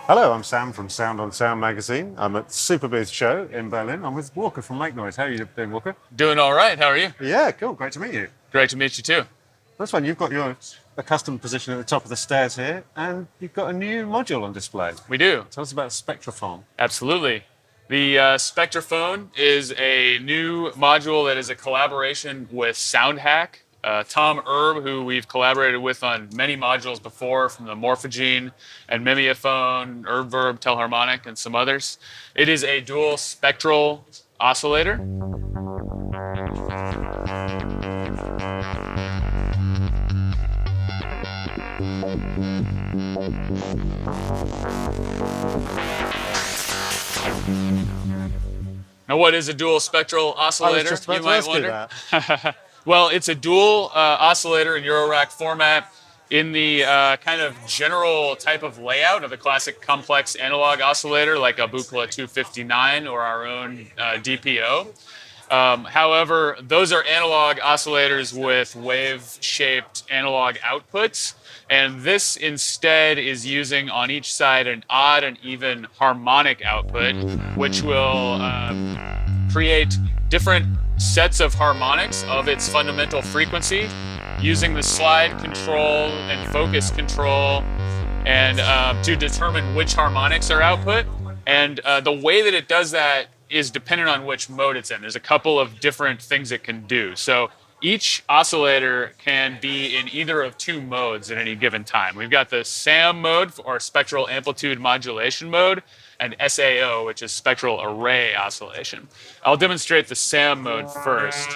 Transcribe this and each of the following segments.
Hello, I'm Sam from Sound on Sound magazine. I'm at Superbooth show in Berlin. I'm with Walker from Lake Noise. How are you doing, Walker? Doing all right. How are you? Yeah, cool. Great to meet you. Great to meet you too. This one, you've got your accustomed position at the top of the stairs here, and you've got a new module on display. We do. Tell us about Spectraphon. Absolutely. The Spectraphon is a new module that is a collaboration with SoundHack. Tom Erb, who we've collaborated with on many modules before, from the Morphogene and Mimeophone, Erbverb, Telharmonic, and some others. It is a dual spectral oscillator. Now, what is a dual spectral oscillator? I was just about you to might ask wonder. you that. Well, it's a dual oscillator in Eurorack format in the kind of general type of layout of a classic complex analog oscillator like a Buchla 259 or our own DPO. However, those are analog oscillators with wave-shaped analog outputs, and this instead is using on each side an odd and even harmonic output, which will create different sets of harmonics of its fundamental frequency using the slide control and focus control and to determine which harmonics are output. And the way that it does that is dependent on which mode it's in. There's a couple of different things it can do. So each oscillator can be in either of two modes at any given time. We've got the SAM mode, or spectral amplitude modulation mode, and SAO, which is spectral array oscillation. I'll demonstrate the SAM mode first.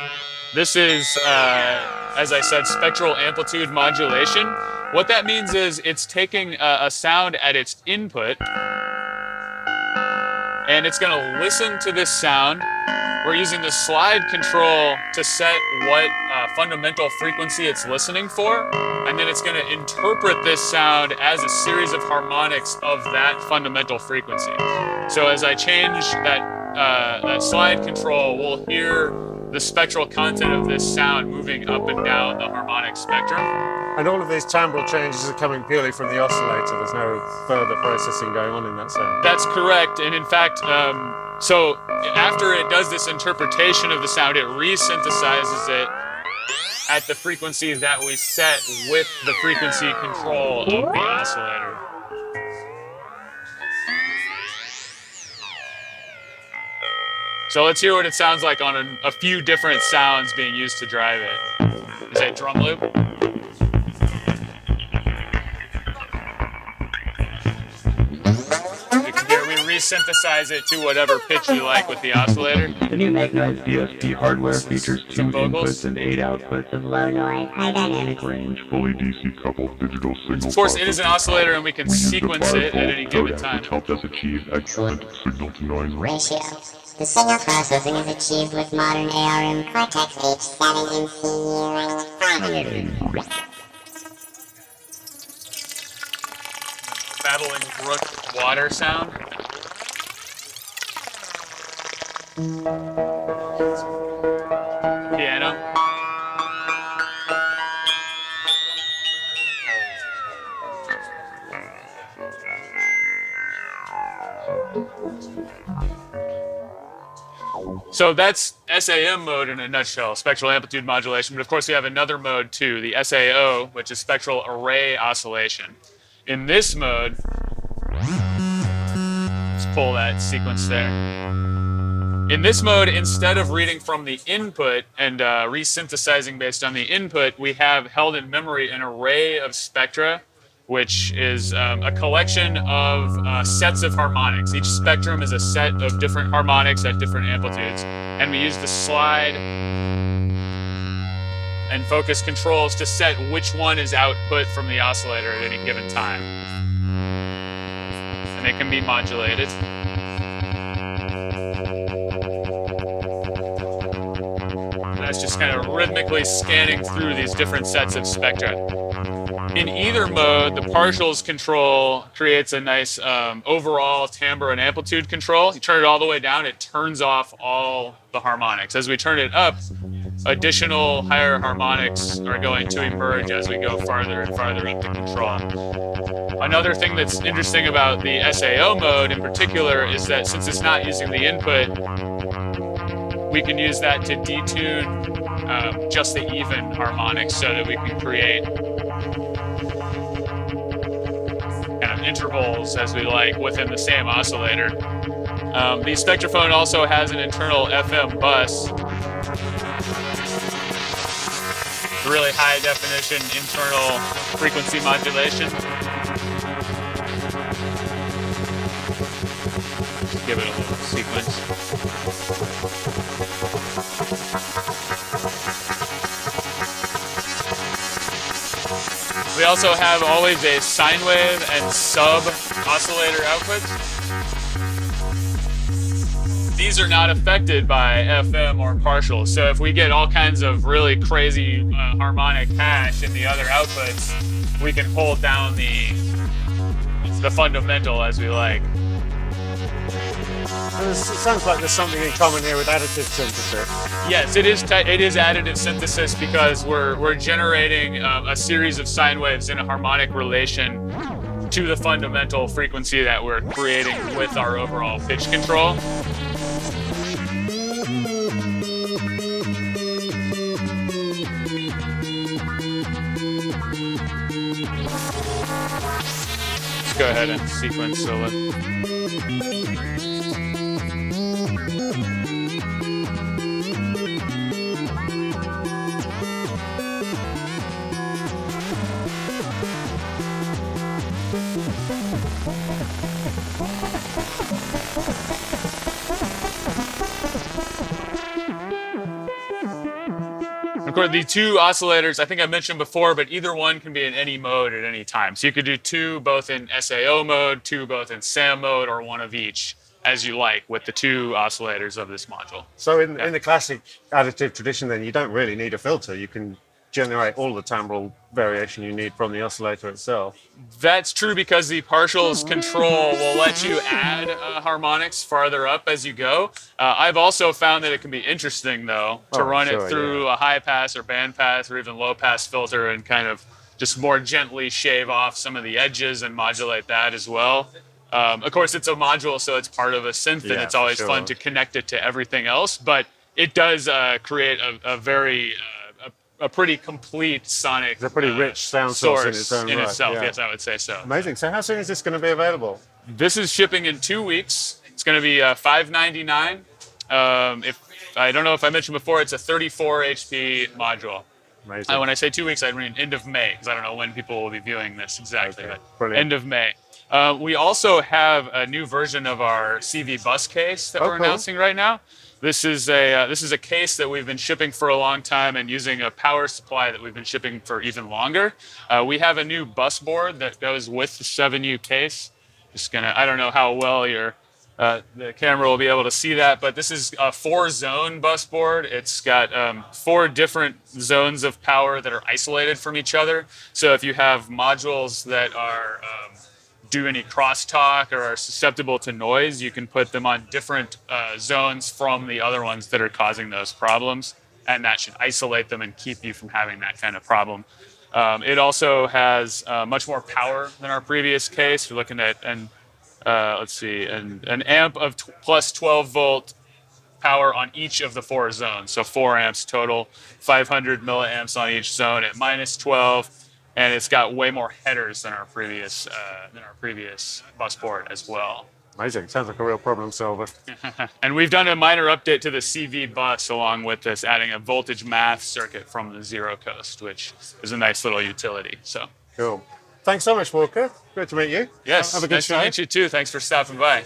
This is, as I said, spectral amplitude modulation. What that means is it's taking a sound at its input, and it's going to listen to this sound. We're using the slide control to set what fundamental frequency it's listening for, and then it's going to interpret this sound as a series of harmonics of that fundamental frequency. So as I change that slide control, we'll hear the spectral content of this sound moving up and down the harmonic spectrum. And all of these timbral changes are coming purely from the oscillator. There's no further processing going on in that sound. That's correct. And in fact, so after it does this interpretation of the sound, it resynthesizes it at the frequency that we set with the frequency control of the oscillator. So let's hear what it sounds like on a few different sounds being used to drive it. Is that drum loop? You can hear we resynthesize it to whatever pitch you like with the oscillator. The new Lake Noise DSP hardware features 2 vocals. inputs and 8 outputs of low noise, high dynamic range, fully DC coupled digital signal. Of course, it is an oscillator and we can sequence it at any given time. Which helps us achieve excellent signal to noise ratio. The signal processing is achieved with modern ARM Cortex H7 and CPU. Babbling brook water sound. Piano. So that's SAM mode in a nutshell, spectral amplitude modulation. But of course, we have another mode too, the SAO, which is spectral array oscillation. In this mode, let's pull that sequence there. In this mode, instead of reading from the input and resynthesizing based on the input, we have held in memory an array of spectra, which is a collection of sets of harmonics. Each spectrum is a set of different harmonics at different amplitudes. And we use the slide and focus controls to set which one is output from the oscillator at any given time. And they can be modulated. And that's just kind of rhythmically scanning through these different sets of spectra. In either mode, the partials control creates a nice overall timbre and amplitude control. You turn it all the way down, it turns off all the harmonics. As we turn it up, additional higher harmonics are going to emerge as we go farther and farther up the control. Another thing that's interesting about the SAO mode in particular is that since it's not using the input, we can use that to detune just the even harmonics so that we can create kind of intervals as we like within the same oscillator. The Spectraphon also has an internal FM bus, really high definition internal frequency modulation. Just give it a little sequence. We also have always a sine wave and sub oscillator outputs. These are not affected by FM or partials. So if we get all kinds of really crazy harmonic hash in the other outputs, we can hold down the fundamental as we like. It sounds like there's something in common here with additive synthesis. Yes, it is additive synthesis because we're generating a series of sine waves in a harmonic relation to the fundamental frequency that we're creating with our overall pitch control. Let's go ahead and sequence solo. Of course, the two oscillators, I think I mentioned before, but either one can be in any mode at any time. So you could do two both in SAO mode, two both in SAM mode, or one of each as you like with the two oscillators of this module. So in the classic additive tradition, then you don't really need a filter. You can generate all the timbral variation you need from the oscillator itself. That's true because the partials control will let you add harmonics farther up as you go. I've also found that it can be interesting, though, to run it through a high pass or band pass or even low pass filter and kind of just more gently shave off some of the edges and modulate that as well. Of course, it's a module, so it's part of a synth, and it's always fun to connect it to everything else, but it does create a pretty complete sonic It's a pretty rich sound source in its own right. Itself, yes, I would say so. Amazing. So how soon is this going to be available? This is shipping in 2 weeks. It's going to be $599. If I don't know if I mentioned before, it's a 34 HP module. Amazing. When I say 2 weeks, I mean end of May, because I don't know when people will be viewing this exactly, but Brilliant. end of May. We also have a new version of our CV bus case that we're announcing right now. This is a case that we've been shipping for a long time and using a power supply that we've been shipping for even longer. We have a new bus board that goes with the 7U case. I don't know how well the camera will be able to see that, but this is a 4-zone bus board. It's got 4 different zones of power that are isolated from each other. So if you have modules that are do any crosstalk or are susceptible to noise, you can put them on different zones from the other ones that are causing those problems, and that should isolate them and keep you from having that kind of problem. It also has much more power than our previous case. We're looking at an amp of plus 12 volt power on each of the 4 zones, so 4 amps total, 500 milliamps on each zone at minus 12. And it's got way more headers than our previous bus board as well. Amazing. Sounds like a real problem solver. And we've done a minor update to the CV bus along with this, adding a voltage math circuit from the Zero Coast, which is a nice little utility. So cool. Thanks so much, Walker. Good to meet you. Yes, have a good nice to meet you too. Thanks for stopping by.